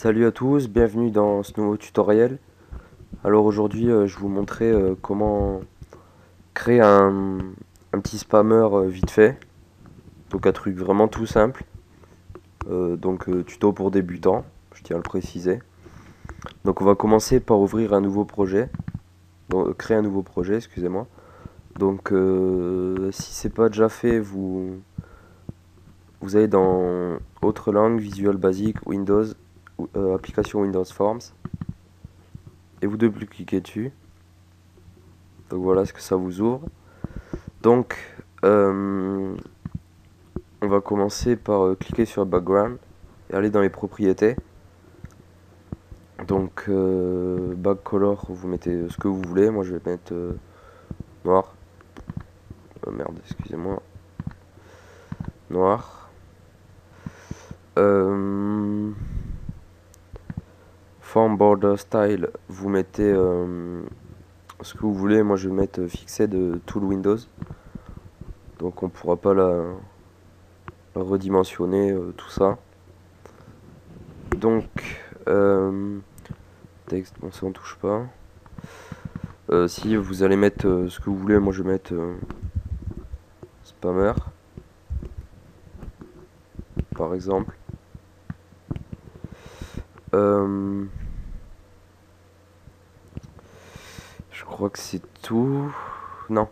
Salut à tous, bienvenue dans ce nouveau tutoriel. Alors aujourd'hui je vais vous montrer comment créer un petit spammer vite fait. Donc un truc vraiment tout simple. Tuto pour débutants, je tiens à le préciser. Donc on va commencer par ouvrir un nouveau projet. Donc, créer un nouveau projet, excusez-moi. Si c'est pas déjà fait, vous allez dans autre langue, Visual Basic, Windows, application Windows Forms. Et vous double-cliquez dessus. Donc voilà ce que ça vous ouvre. Donc, on va commencer par cliquer sur Background et aller dans les propriétés. Back Color, vous mettez ce que vous voulez. Moi, je vais mettre noir. Merde, excusez-moi. Noir. Form Border Style, vous mettez ce que vous voulez. Moi, je vais mettre fixé de Tool Windows. Donc, on pourra pas la redimensionner, tout ça. Donc, texte, bon ça on touche pas. Si vous allez mettre ce que vous voulez, moi je vais mettre spammer par exemple. Je crois que c'est tout. Non,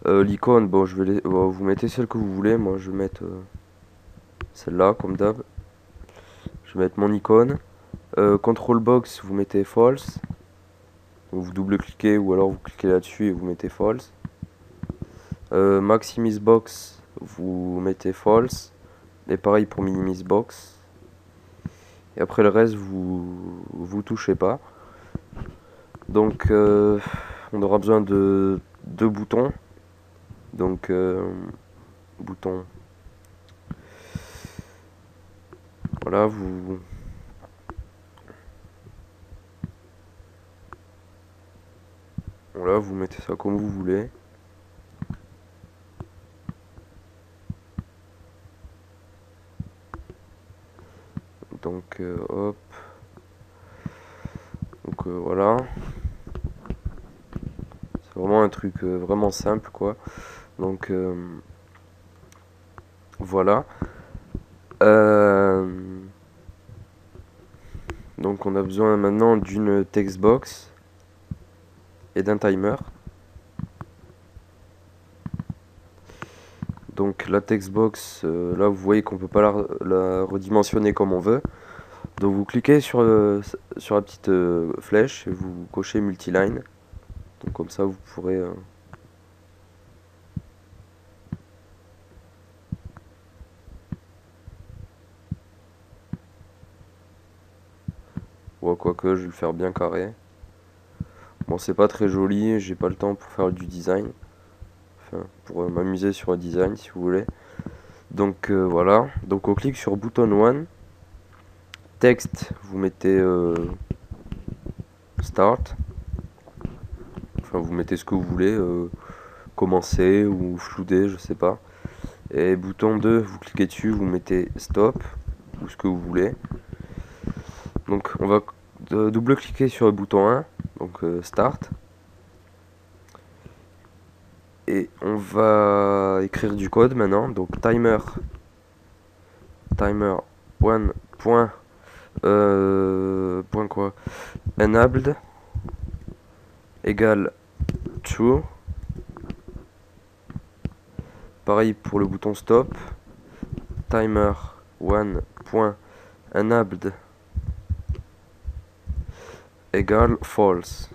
l'icône, bon vous mettez celle que vous voulez. Moi je vais mettre celle-là comme d'hab. Je vais mettre mon icône. Control box, vous mettez false. Donc, vous double-cliquez ou alors vous cliquez là-dessus et vous mettez false. Maximise box, vous mettez false. Et pareil pour minimise box. Et après le reste, vous touchez pas. Donc on aura besoin de deux boutons. Donc bouton. Voilà, vous mettez ça comme vous voulez. Donc hop. Donc voilà. C'est vraiment un truc vraiment simple quoi. Donc voilà. Donc on a besoin maintenant d'une textbox et d'un timer. Donc la textbox, là vous voyez qu'on peut pas la redimensionner comme on veut. Donc vous cliquez sur la petite flèche et vous cochez multiline. Donc comme ça vous pourrez ouais, quoique je vais le faire bien carré. Bon c'est pas très joli, j'ai pas le temps pour faire du design. Enfin pour m'amuser sur le design si vous voulez. Donc voilà. Donc on clique sur bouton 1. Texte, vous mettez start. Enfin vous mettez ce que vous voulez. Commencer ou flouder, je sais pas. Et bouton 2, vous cliquez dessus, vous mettez stop ou ce que vous voulez. Donc on va double-cliquer sur le bouton 1, donc start. Et on va écrire du code maintenant. Donc timer one point quoi enabled égale true. Pareil pour le bouton stop. Timer one point enabled égale false.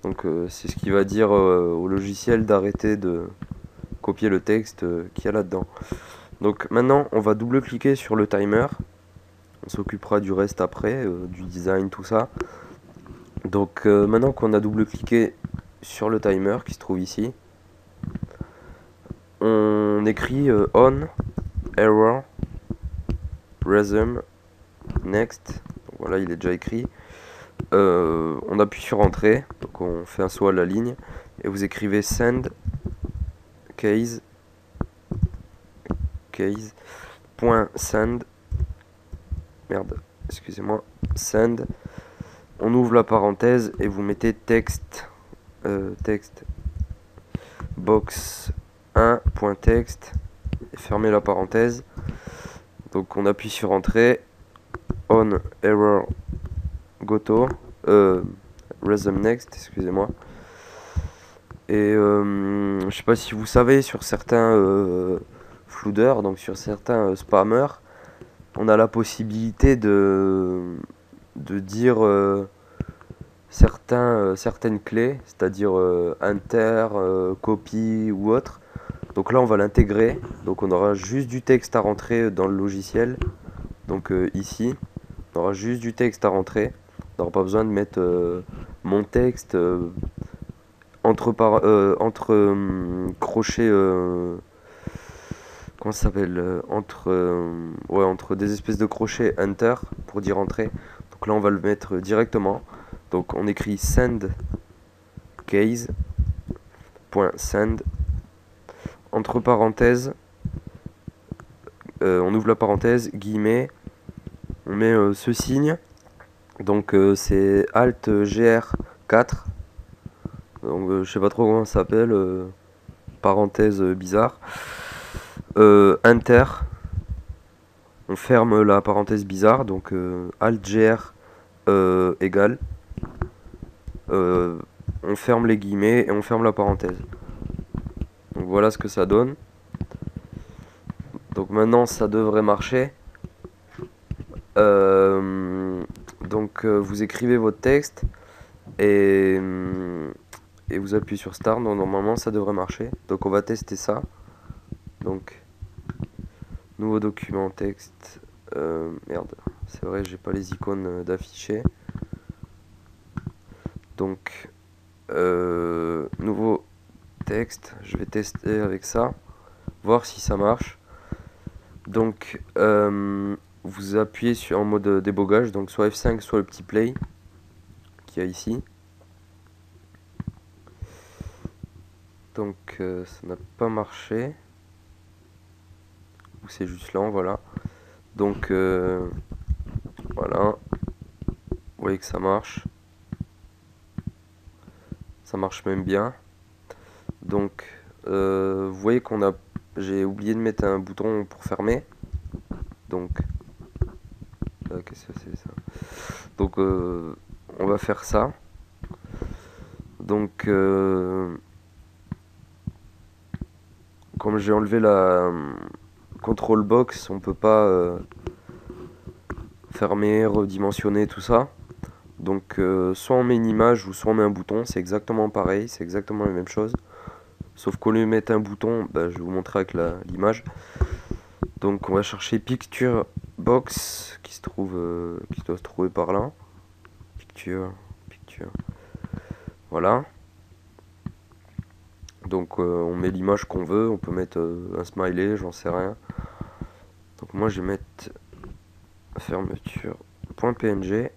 Donc c'est ce qui va dire au logiciel d'arrêter de copier le texte qu'il y a là-dedans. Donc maintenant on va double-cliquer sur le timer. On s'occupera du reste après, du design, tout ça. Donc maintenant qu'on a double-cliqué sur le timer qui se trouve ici, on écrit on, error, resume, next. Donc voilà, il est déjà écrit. On appuie sur entrée, donc on fait un saut à la ligne, et vous écrivez send case .send, merde, excusez-moi, send, on ouvre la parenthèse et vous mettez texte, texte box 1.text et fermez la parenthèse. Donc on appuie sur entrée, on error goto, resume next, excusez-moi. Et je sais pas si vous savez, sur certains flooders, donc sur certains spammers, on a la possibilité de dire certaines clés, c'est-à-dire inter, copy ou autre. Donc là on va l'intégrer, donc on aura juste du texte à rentrer dans le logiciel. Donc ici, on aura juste du texte à rentrer. On n'aura pas besoin de mettre mon texte entre crochets, comment ça s'appelle, entre des espèces de crochets enter pour dire entrer. Donc là on va le mettre directement. Donc on écrit send case.send entre parenthèses, on ouvre la parenthèse, guillemets, on met ce signe, donc c'est Alt GR4, donc je sais pas trop comment ça s'appelle, parenthèse bizarre, Enter, on ferme la parenthèse bizarre, donc Alt GR égale, on ferme les guillemets et on ferme la parenthèse. Donc voilà ce que ça donne. Donc maintenant ça devrait marcher. Vous écrivez votre texte et vous appuyez sur Start. Donc normalement ça devrait marcher. Donc on va tester ça. Donc nouveau document texte. Merde, c'est vrai j'ai pas les icônes d'afficher. Donc nouveau texte. Je vais tester avec ça, voir si ça marche. Donc vous appuyez en mode débogage, donc soit F5 soit le petit play qu'il y a ici. Donc ça n'a pas marché, ou c'est juste lent, voilà. Donc voilà, vous voyez que ça marche même bien. Donc vous voyez j'ai oublié de mettre un bouton pour fermer. Donc qu'est-ce que c'est ça? Donc on va faire ça. Donc comme j'ai enlevé la control box, on peut pas fermer, redimensionner tout ça. Donc soit on met une image ou soit on met un bouton, c'est exactement pareil, c'est exactement la même chose. Sauf qu'au lieu de mettre un bouton, je vais vous montrer avec l'image. Donc on va chercher picture box qui doit se trouver par là. Picture. Voilà. Donc on met l'image qu'on veut, on peut mettre un smiley, j'en sais rien. Donc moi je vais mettre fermeture.png.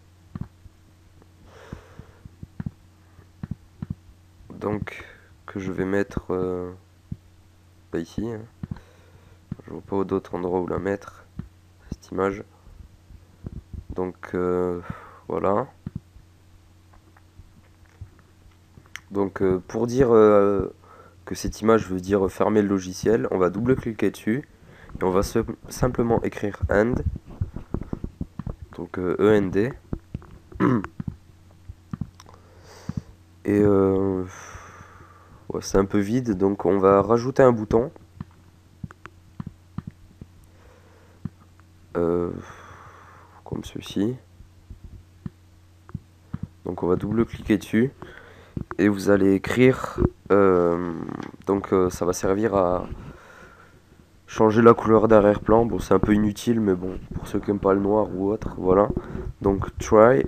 Donc que je vais mettre ici. Hein. Je vois pas d'autres endroits où la mettre, cette image. Donc voilà. Donc pour dire que cette image veut dire fermer le logiciel, on va double-cliquer dessus et on va simplement écrire end, donc END. Et ouais, c'est un peu vide, donc on va rajouter un bouton. Comme ceci. Donc on va double-cliquer dessus et vous allez écrire. Ça va servir à changer la couleur d'arrière-plan. Bon, c'est un peu inutile, mais bon, pour ceux qui n'aiment pas le noir ou autre, voilà. Donc try,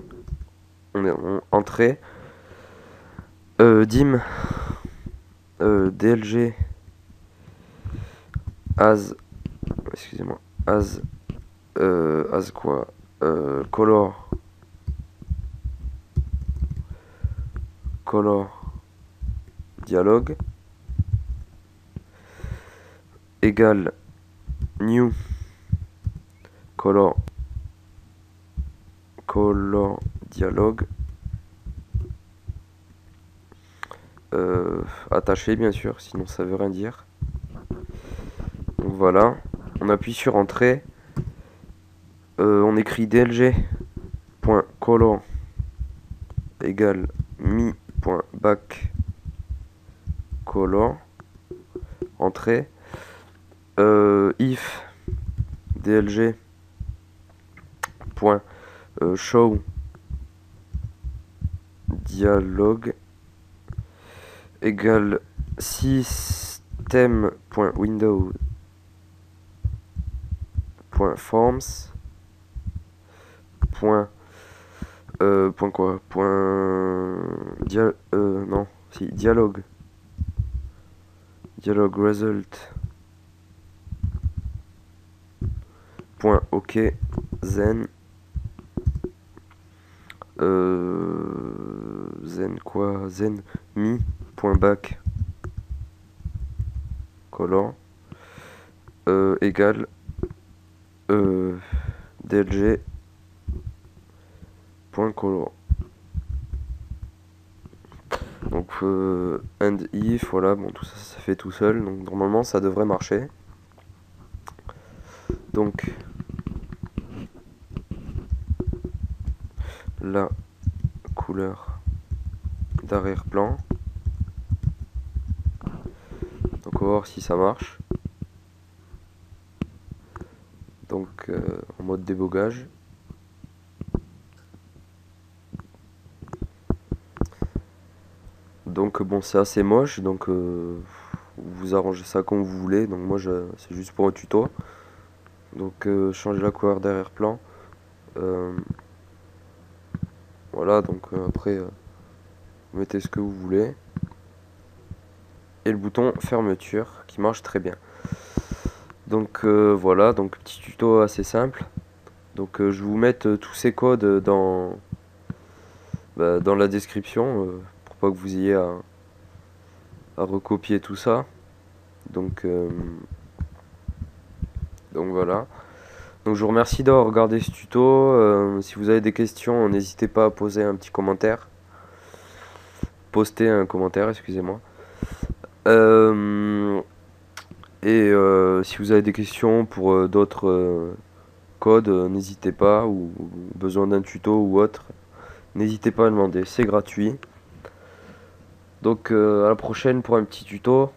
on entrée, dim, dlg, as, excusez-moi, as quoi, color dialogue égale new color dialogue attaché bien sûr, sinon ça veut rien dire. Donc voilà, on appuie sur entrée, on écrit dlg.color égale mi.back color, entrée, if dlg.show dialogue égale system.windows.forms point quoi non si dialogue result point ok zen zen mi point back color égale dlg point color. Donc and if, voilà, bon tout ça ça fait tout seul, donc normalement ça devrait marcher. Donc la couleur d'arrière-plan. Donc on va voir si ça marche. Donc en mode débogage. Donc bon, c'est assez moche, donc vous arrangez ça comme vous voulez. Donc moi c'est juste pour un tuto. Donc changer la couleur d'arrière-plan. Voilà, donc après vous mettez ce que vous voulez. Et le bouton fermeture qui marche très bien. Donc voilà, donc petit tuto assez simple. Donc je vais vous mettre tous ces codes dans la description pour pas que vous ayez à recopier tout ça. Donc voilà. Donc je vous remercie d'avoir regardé ce tuto. Si vous avez des questions, n'hésitez pas à poser un petit commentaire. Poster un commentaire, excusez-moi. Si vous avez des questions pour d'autres codes, n'hésitez pas, ou besoin d'un tuto ou autre, n'hésitez pas à demander, c'est gratuit. Donc à la prochaine pour un petit tuto.